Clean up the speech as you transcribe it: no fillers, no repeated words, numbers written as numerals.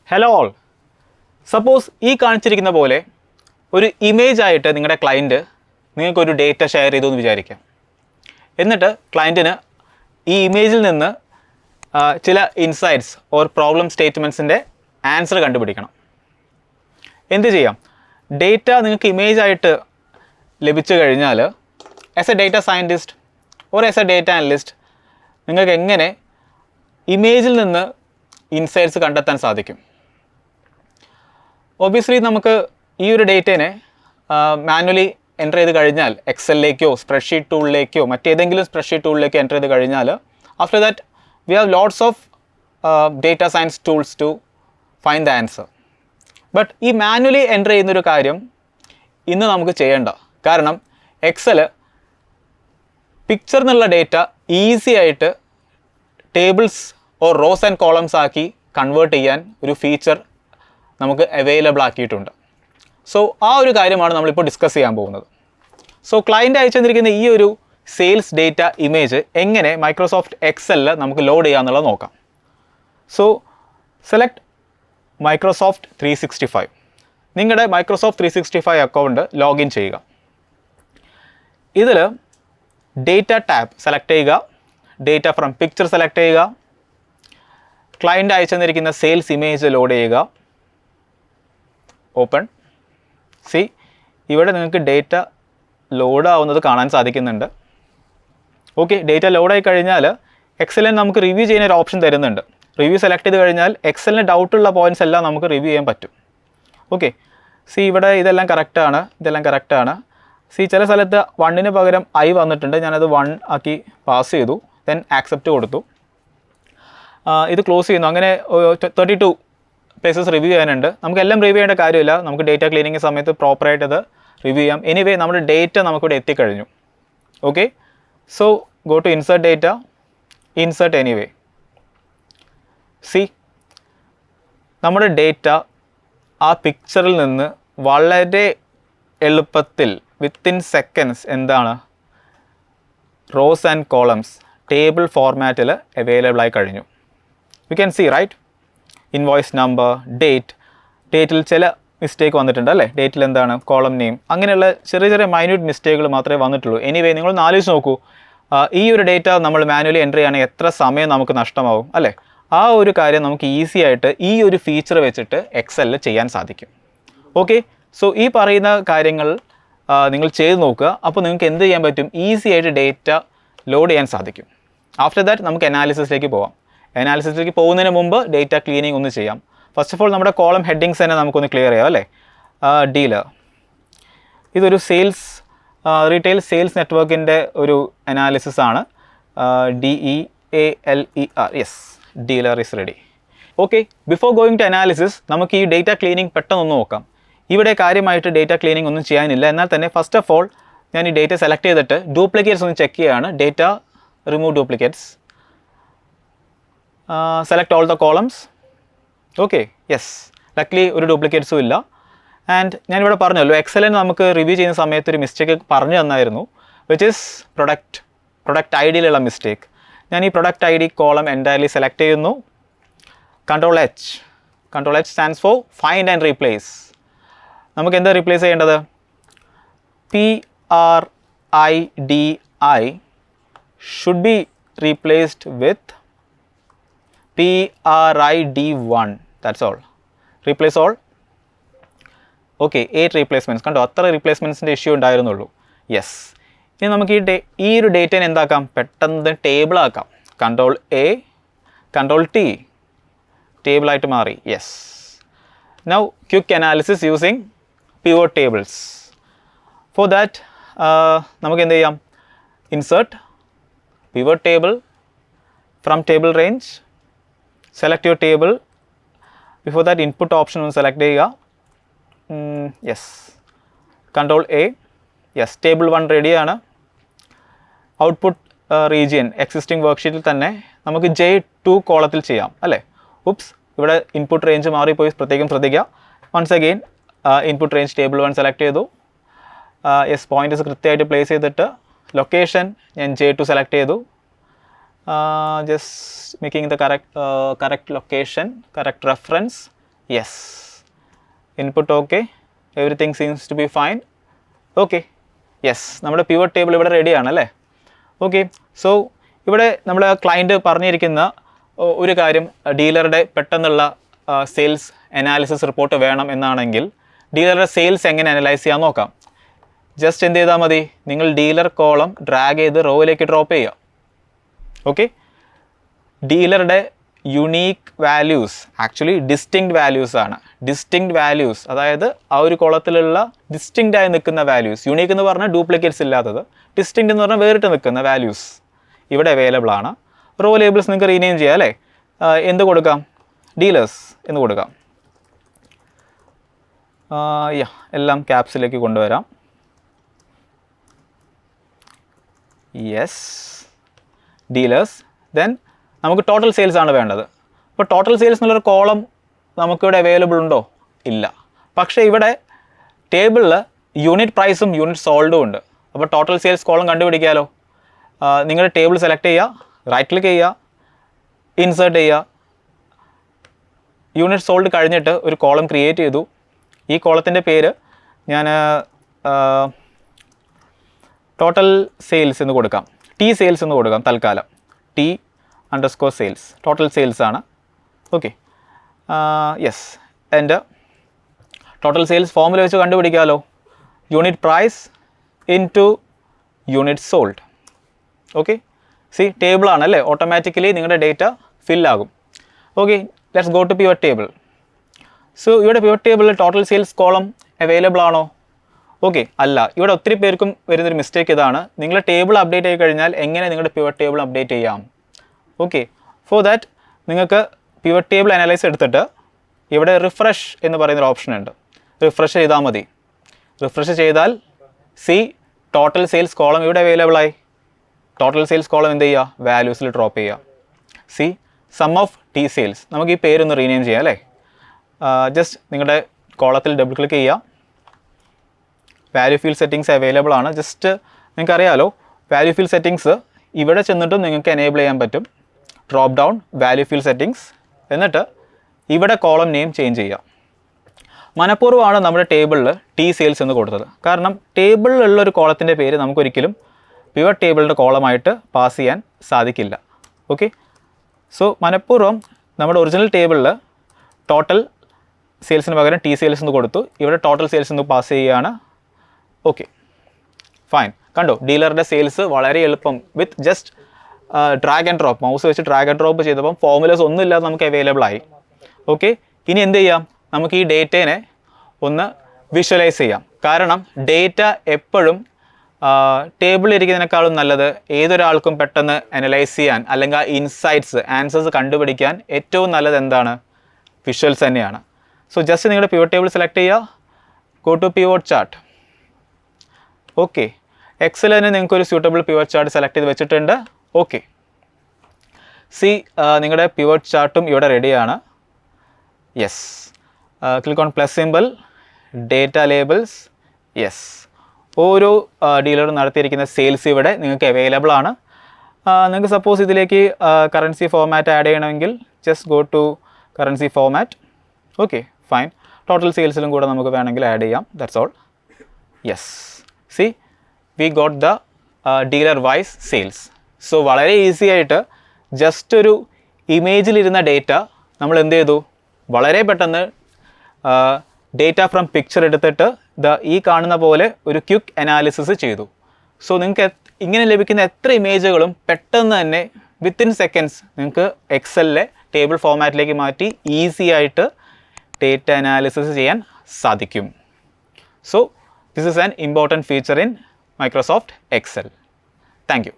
Hello all. Suppose ഈ കാണിച്ചിരിക്കുന്ന പോലെ ഒരു ഇമേജ് ആയിട്ട് നിങ്ങളുടെ ക്ലയൻറ്റ് നിങ്ങൾക്കൊരു ഡേറ്റ ഷെയർ ചെയ്തു എന്ന് വിചാരിക്കാം. എന്നിട്ട് ക്ലയൻറ്റിന് ഈ ഇമേജിൽ നിന്ന് ചില ഇൻസൈറ്റ്സ് ഓർ പ്രോബ്ലം സ്റ്റേറ്റ്മെൻറ്റ്സിൻ്റെ ആൻസർ കണ്ടുപിടിക്കണം. എന്ത് ചെയ്യാം? ഡേറ്റ നിങ്ങൾക്ക് ഇമേജ് ആയിട്ട് ലഭിച്ചു കഴിഞ്ഞാൽ as A data scientist or as A data analyst നിങ്ങൾക്ക് എങ്ങനെ ഇമേജിൽ നിന്ന് ഇൻസൈറ്റ്സ് കണ്ടെത്താൻ സാധിക്കും? ഒബ്വിയസ്ലി നമുക്ക് ഈ ഒരു ഡേറ്റേനെ മാനുവലി എൻ്റർ ചെയ്ത് കഴിഞ്ഞാൽ എക്സലിലേക്കോ സ്പ്രെഡ്ഷീറ്റ് ടൂളിലേക്കോ മറ്റേതെങ്കിലും സ്പ്രെഡ്ഷീറ്റ് ടൂളിലേക്കോ എൻ്റർ ചെയ്ത് കഴിഞ്ഞാൽ after that we have lots of data science tools to find the answer. But ഈ മാനുവലി എൻ്റർ ചെയ്യുന്നൊരു കാര്യം ഇന്ന് നമുക്ക് ചെയ്യേണ്ട. കാരണം എക്സല് പിക്ചർ എന്നുള്ള ഡേറ്റ ഈസി ആയിട്ട് tables or rows and columns ആക്കി കൺവേർട്ട് ചെയ്യാൻ ഒരു ഫീച്ചർ നമുക്ക് അവൈലബിൾ ആക്കിയിട്ടുണ്ട്. സോ ആ ഒരു കാര്യമാണ് നമ്മളിപ്പോൾ ഡിസ്കസ് ചെയ്യാൻ പോകുന്നത്. സോ ക്ലയൻറ്റ് അയച്ചു തന്നിരിക്കുന്ന ഈ ഒരു സെയിൽസ് ഡേറ്റ ഇമേജ് എങ്ങനെ മൈക്രോസോഫ്റ്റ് എക്സലിൽ നമുക്ക് ലോഡ് ചെയ്യാമെന്നുള്ളത് നോക്കാം. So select Microsoft 365. നിങ്ങളുടെ മൈക്രോസോഫ്റ്റ് 365 അക്കൗണ്ട് ലോഗിൻ ചെയ്യുക. ഇതിൽ ഡേറ്റ ടാബ് സെലക്ട് ചെയ്യുക, ഡേറ്റ ഫ്രം പിക്ചർ സെലക്ട് ചെയ്യുക, ക്ലയൻറ്റ് അയച്ചു തന്നിരിക്കുന്ന സെയിൽസ് ഇമേജ് ലോഡ് ചെയ്യുക. ഓപ്പൺ. സി, ഇവിടെ നിങ്ങൾക്ക് ഡേറ്റ ലോഡ് ആവുന്നത് കാണാൻ സാധിക്കുന്നുണ്ട്. ഓക്കെ, ഡേറ്റ ലോഡായി കഴിഞ്ഞാൽ എക്സലിന് നമുക്ക് റിവ്യൂ ചെയ്യുന്ന ഒരു ഓപ്ഷൻ തരുന്നുണ്ട്. റിവ്യൂ സെലക്ട് ചെയ്ത് കഴിഞ്ഞാൽ എക്സലിന് ഡൗട്ടുള്ള പോയിൻറ്റ്സ് എല്ലാം നമുക്ക് റിവ്യൂ ചെയ്യാൻ പറ്റും. ഓക്കെ, സി ഇവിടെ ഇതെല്ലാം കറക്റ്റാണ്, ഇതെല്ലാം കറക്റ്റാണ്. സി ചില സ്ഥലത്ത് 1ന് പകരം I വന്നിട്ടുണ്ട്, ഞാനത് 1 ആക്കി പാസ് ചെയ്തു, ദെൻ ആക്സെപ്റ്റ് കൊടുത്തു. ഇത് ക്ലോസ് ചെയ്യുന്നു. അങ്ങനെ 32 പ്ലേസസ് റിവ്യൂ ചെയ്യാനുണ്ട്. നമുക്കെല്ലാം റിവ്യൂ ചെയ്യേണ്ട കാര്യമില്ല, നമുക്ക് ഡേറ്റ ക്ലീനിങ് സമയത്ത് പ്രോപ്പറായിട്ട് അത് റിവ്യൂ ചെയ്യാം. എനിവേ നമ്മുടെ ഡേറ്റ നമുക്കിവിടെ എത്തിക്കഴിഞ്ഞു. Okay, so go to insert data, insert anyway. See, നമ്മുടെ ഡേറ്റ ആ പിക്ചറിൽ നിന്ന് വളരെ എളുപ്പത്തിൽ വിത്തിൻ സെക്കൻഡ്സ് എന്താണ് റോസ് ആൻഡ് കോളംസ് ടേബിൾ ഫോർമാറ്റിൽ അവൈലബിൾ ആയി കഴിഞ്ഞു. You can see right, invoice number, ഡേറ്റിൽ ചില മിസ്റ്റേക്ക് വന്നിട്ടുണ്ട് അല്ലേ, ഡേറ്റിൽ എന്താണ് കോളം നെയിം, അങ്ങനെയുള്ള ചെറിയ ചെറിയ മൈന്യൂട്ട് മിസ്റ്റേക്കുകൾ മാത്രമേ വന്നിട്ടുള്ളൂ. എനിവേ നിങ്ങളൊന്ന് ആലോചിച്ച് നോക്കൂ, ഈ ഒരു ഡേറ്റ നമ്മൾ മാനുവലി എൻ്റർ ചെയ്യുകയാണെങ്കിൽ എത്ര സമയം നമുക്ക് നഷ്ടമാവും അല്ലേ? ആ ഒരു കാര്യം നമുക്ക് ഈസി ആയിട്ട് ഈ ഒരു ഫീച്ചർ വെച്ചിട്ട് എക്സലിൽ ചെയ്യാൻ സാധിക്കും. ഓക്കെ, സോ ഈ പറയുന്ന കാര്യങ്ങൾ നിങ്ങൾ ചെയ്ത് നോക്കുക. അപ്പോൾ നിങ്ങൾക്ക് എന്ത് ചെയ്യാൻ പറ്റും? ഈസി ആയിട്ട് ഡേറ്റ ലോഡ് ചെയ്യാൻ സാധിക്കും. ആഫ്റ്റർ ദാറ്റ് നമുക്ക് അനാലിസിസിലേക്ക് പോവാം. അനാലിസിസിലേക്ക് പോകുന്നതിന് മുമ്പ് ഡേറ്റ ക്ലീനിങ് ഒന്ന് ചെയ്യാം. ഫസ്റ്റ് ഓഫ് ഓൾ നമ്മുടെ കോളം ഹെഡിങ്സ് തന്നെ നമുക്കൊന്ന് ക്ലിയർ ചെയ്യാം അല്ലേ. ഡീലർ, ഇതൊരു സെയിൽസ് റീറ്റെയിൽ സെയിൽസ് നെറ്റ്വർക്കിൻ്റെ ഒരു അനാലിസിസ് ആണ്. DEALER, yes, dealer is ready. Okay, before going to analysis നമുക്ക് ഈ ഡേറ്റ ക്ലീനിങ് പെട്ടെന്നൊന്ന് നോക്കാം. ഇവിടെ കാര്യമായിട്ട് ഡേറ്റ ക്ലീനിങ് ഒന്നും ചെയ്യാനില്ല. എന്നാൽ തന്നെ ഫസ്റ്റ് ഓഫ് ഓൾ ഞാൻ ഈ ഡേറ്റ സെലക്ട് ചെയ്തിട്ട് ഡ്യൂപ്ലിക്കേറ്റ്സ് ഒന്ന് ചെക്ക് ചെയ്യുകയാണ്. Data remove duplicates, select all the columns. Okay, yes, luckily ഒരു ഡ്യൂപ്ലിക്കേറ്റ്സും ഇല്ല. ആൻഡ് ഞാനിവിടെ പറഞ്ഞല്ലോ എക്സലിന് നമുക്ക് റിവ്യൂ ചെയ്യുന്ന സമയത്ത് ഒരു മിസ്റ്റേക്ക് പറഞ്ഞു തന്നായിരുന്നു, വിച്ച് ഈസ് പ്രൊഡക്റ്റ് ഐഡിയിലുള്ള മിസ്റ്റേക്ക്. ഞാൻ ഈ product ID column entirely select ചെയ്യുന്നു. Control H stands for find and replace. നമുക്ക് എന്താ റീപ്ലേസ് ചെയ്യേണ്ടത്? PRIDI should be replaced with PRID1. That's all. Replace all. Okay, 8 replacements. കണ്ടോ, അത്ര റീപ്ലേസ്മെൻറ്റ്സിൻ്റെ ഇഷ്യൂ ഉണ്ടായിരുന്നുള്ളൂ. യെസ്, ഇനി നമുക്ക് ഈ ഒരു ഡേറ്റേനെ എന്താക്കാം? പെട്ടെന്ന് ടേബിൾ ആക്കാം. കൺട്രോൾ A, കൺട്രോൾ T, ടേബിളായിട്ട് മാറി. Yes, now quick analysis using pivot tables. For that നമുക്ക് എന്ത് ചെയ്യാം? Insert pivot table from table range, select your table. Before that input option ഒന്ന് സെലക്ട് ചെയ്യുക. Yes, control A. Yes, table 1 റെഡിയാണ്. Output region existing വർക്ക്ഷീറ്റിൽ തന്നെ നമുക്ക് J2 കോളത്തിൽ ചെയ്യാം അല്ലേ. ഉപ്സ്, ഇവിടെ ഇൻപുട്ട് റേഞ്ച് മാറിപ്പോയി, പ്രത്യേകം ശ്രദ്ധിക്കുക. Once again input range table 1 select ചെയ്തു. യെസ്, പോയിൻറ്റ്സ് കൃത്യമായിട്ട് പ്ലേസ് ചെയ്തിട്ട് ലൊക്കേഷൻ ഞാൻ J2 സെലക്ട് ചെയ്തു. just making the correct location, correct reference, yes, input okay, everything seems to be fine. Okay, yes, നമ്മുടെ pivot table ഇവിടെ റെഡിയാണ് അല്ലേ. Okay, so ഇവിടെ നമ്മുടെ ക്ലയൻറ്റ് പറഞ്ഞിരിക്കുന്ന ഒരു കാര്യം, ഡീലറുടെ പെട്ടെന്നുള്ള സെയിൽസ് അനാലിസിസ് റിപ്പോർട്ട് വേണം എന്നാണെങ്കിൽ ഡീലറുടെ സെയിൽസ് എങ്ങനെ അനലൈസ് ചെയ്യാൻ നോക്കാം. ജസ്റ്റ് എന്ത് ചെയ്താൽ മതി, നിങ്ങൾ ഡീലർ കോളം ഡ്രാഗ് ചെയ്ത് റോയിലേക്ക് ഡ്രോപ്പ് ചെയ്യുക. ഓക്കെ, ഡീലറുടെ unique values, actually distinct values ആണ്. ഡിസ്റ്റിങ്ക്റ്റ് വാല്യൂസ് അതായത് ആ ഒരു കോളത്തിലുള്ള ഡിസ്റ്റിങ്ക്റ്റ് ആയി നിൽക്കുന്ന വാല്യൂസ്. യുണീക്ക് എന്ന് പറഞ്ഞാൽ ഡ്യൂപ്ലിക്കേറ്റ്സ് ഇല്ലാത്തത്, ഡിസ്റ്റിങ്ക്റ്റ് എന്ന് പറഞ്ഞാൽ വേറിട്ട് നിൽക്കുന്ന വാല്യൂസ് ഇവിടെ അവൈലബിൾ ആണ്. റോ ലേബിൾസ് നിങ്ങൾക്ക് റീനെയിം ചെയ്യാം അല്ലേ. എന്ത് കൊടുക്കാം, ഡീലേഴ്സ് എന്ന് കൊടുക്കാം. എല്ലാം ക്യാപ്സിലേക്ക് കൊണ്ടുവരാം. Yes, dealers. ദെൻ നമുക്ക് ടോട്ടൽ സെയിൽസ് ആണ് വേണ്ടത്. അപ്പോൾ ടോട്ടൽ സെയിൽസ് എന്നുള്ളൊരു കോളം നമുക്കിവിടെ അവൈലബിൾ ഉണ്ടോ? ഇല്ല. പക്ഷേ ഇവിടെ ടേബിളിൽ യൂണിറ്റ് പ്രൈസും യൂണിറ്റ് സോൾഡും ഉണ്ട്. അപ്പോൾ ടോട്ടൽ സെയിൽസ് കോളം കണ്ടുപിടിക്കാമല്ലോ. നിങ്ങളുടെ ടേബിൾ സെലക്ട് ചെയ്യുക, റൈറ്റ് ക്ലിക്ക് ചെയ്യുക, ഇൻസേർട്ട് ചെയ്യുക. യൂണിറ്റ് സോൾഡ് കഴിഞ്ഞിട്ട് ഒരു കോളം ക്രിയേറ്റ് ചെയ്തു. ഈ കോളത്തിൻ്റെ പേര് ഞാൻ ടോട്ടൽ സെയിൽസ് എന്ന് കൊടുക്കാം, ടി സെയിൽസ് എന്ന് കൊടുക്കാം തൽക്കാലം. T_sales ടോട്ടൽ സെയിൽസ് ആണ്. Okay, yes. എൻ്റെ ടോട്ടൽ സെയിൽസ് ഫോമിൽ വെച്ച് കണ്ടുപിടിക്കാമല്ലോ. Unit price into unit sold. Okay, see ടേബിളാണല്ലേ, ഓട്ടോമാറ്റിക്കലി നിങ്ങളുടെ ഡേറ്റ ഫില്ലാകും. Okay, let's go to pivot table. So ഇവിടെ പിവറ്റ് ടേബിളിൽ ടോട്ടൽ സെയിൽസ് കോളം അവൈലബിൾ ആണോ? ഓക്കെ, അല്ല. ഇവിടെ ഒത്തിരി പേർക്കും വരുന്നൊരു മിസ്റ്റേക്ക് ഇതാണ്, നിങ്ങൾ ടേബിൾ അപ്ഡേറ്റ് ആയി കഴിഞ്ഞാൽ എങ്ങനെ നിങ്ങളുടെ പിവറ്റ് ടേബിൾ അപ്ഡേറ്റ് ചെയ്യാം? ഓക്കെ, ഫോർ ദാറ്റ് നിങ്ങൾക്ക് പിവറ്റ് ടേബിൾ അനലൈസ് എടുത്തിട്ട് ഇവിടെ റിഫ്രഷ് എന്ന് പറയുന്നൊരു ഓപ്ഷൻ ഉണ്ട്. റിഫ്രഷ് ചെയ്താൽ മതി. റിഫ്രഷ് ചെയ്താൽ സി ടോട്ടൽ സെയിൽസ് കോളം ഇവിടെ അവൈലബിൾ ആയി. ടോട്ടൽ സെയിൽസ് കോളം എന്ത് ചെയ്യുക, വാല്യൂസിൽ ഡ്രോപ്പ് ചെയ്യുക. See sum of T sales. നമുക്ക് ഈ പേരൊന്ന് റീനെയിം ചെയ്യാം അല്ലേ. ജസ്റ്റ് നിങ്ങളുടെ കോളത്തിൽ ഡബിൾ ക്ലിക്ക് ചെയ്യുക. വാല്യൂ ഫീൽഡ് സെറ്റിങ്സ് അവൈലബിൾ ആണ്. ജസ്റ്റ് നിങ്ങൾക്ക് അറിയാമല്ലോ, വാല്യൂ ഫീൽഡ് സെറ്റിങ്സ് ഇവിടെ ചെന്നിട്ടും നിങ്ങൾക്ക് എനേബിൾ ചെയ്യാൻ പറ്റും. Drop down value field settings, എന്നിട്ട് ഇവിടെ കോളം നെയിം ചേഞ്ച് ചെയ്യുക. മനഃപൂർവ്വമാണ് നമ്മുടെ ടേബിളിൽ ടി സെയിൽസ് എന്ന് കൊടുത്തത്. കാരണം ടേബിളിലുള്ളൊരു കോളത്തിൻ്റെ പേര് നമുക്കൊരിക്കലും പിവറ്റ് ടേബിളിൻ്റെ കോളമായിട്ട് പാസ് ചെയ്യാൻ സാധിക്കില്ല. ഓക്കെ, സോ മനഃപൂർവ്വം നമ്മുടെ ഒറിജിനൽ ടേബിളിൽ ടോട്ടൽ സെയിൽസിന് പകരം ടി സെയിൽസ് എന്ന് കൊടുത്തു. ഇവിടെ ടോട്ടൽ സെയിൽസ് എന്ന് പാസ് ചെയ്യുകയാണ്. Okay, fine. കണ്ടോ, ഡീലറുടെ സെയിൽസ് വളരെ എളുപ്പം with just drag and drop, mouse വെച്ച് ഡ്രാഗ് ആൻഡ് ഡ്രോപ്പ് ചെയ്തപ്പം ഫോർമുലേഴ്സ് ഒന്നും ഇല്ലാതെ നമുക്ക് അവൈലബിൾ ആയി. ഓക്കെ, ഇനി എന്ത് ചെയ്യാം, നമുക്ക് ഈ ഡേറ്റേനെ ഒന്ന് വിഷ്വലൈസ് ചെയ്യാം. കാരണം ഡേറ്റ എപ്പോഴും ടേബിളിലിരിക്കുന്നതിനേക്കാളും നല്ലത് ഏതൊരാൾക്കും പെട്ടെന്ന് അനലൈസ് ചെയ്യാൻ അല്ലെങ്കിൽ ആ ഇൻസൈറ്റ്സ് ആൻസേഴ്സ് കണ്ടുപിടിക്കാൻ ഏറ്റവും നല്ലത് എന്താണ്, വിഷ്വൽസ് തന്നെയാണ്. സോ ജസ്റ്റ് നിങ്ങളുടെ പിവറ്റ് ടേബിൾ സെലക്ട് ചെയ്യുക, go to pivot chart. Okay, excel തന്നെ നിങ്ങൾക്കൊരു സ്യൂട്ടബിൾ പിവറ്റ് ചാർട്ട് സെലക്ട് ചെയ്ത് വെച്ചിട്ടുണ്ട്. ഓക്കെ, സി നിങ്ങളുടെ പിവറ്റ് ചാർട്ടും ഇവിടെ റെഡിയാണ്. Yes, click on plus symbol, data labels. Yes, ഓരോ ഡീലറും നടത്തിയിരിക്കുന്ന സെയിൽസ് ഇവിടെ നിങ്ങൾക്ക് അവൈലബിൾ ആണ്. നിങ്ങൾക്ക് സപ്പോസ് ഇതിലേക്ക് കറൻസി ഫോർമാറ്റ് ആഡ് ചെയ്യണമെങ്കിൽ just go to currency format. Okay, fine. Total സെയിൽസിലും കൂടെ നമുക്ക് വേണമെങ്കിൽ ആഡ് ചെയ്യാം. That's all. Yes, see we got the dealer wise sales. So വളരെ ഈസി ആയിട്ട് ജസ്റ്റ് ഒരു ഇമേജിലിരുന്ന ഡേറ്റ നമ്മൾ എന്ത് ചെയ്തു, വളരെ പെട്ടെന്ന് ഡേറ്റ ഫ്രം പിക്ചർ എടുത്തിട്ട് ഈ കാണുന്ന പോലെ ഒരു ക്വിക്ക് അനാലിസിസ് ചെയ്തു. സോ നിങ്ങൾക്ക് ഇങ്ങനെ ലഭിക്കുന്ന എത്ര ഇമേജുകളും പെട്ടെന്ന് തന്നെ വിത്തിൻ സെക്കൻഡ്സ് നിങ്ങൾക്ക് എക്സലിലെ ടേബിൾ ഫോർമാറ്റിലേക്ക് മാറ്റി ഈസി ആയിട്ട് ഡേറ്റ അനാലിസിസ് ചെയ്യാൻ സാധിക്കും. So this is an important feature in Microsoft Excel. Thank you.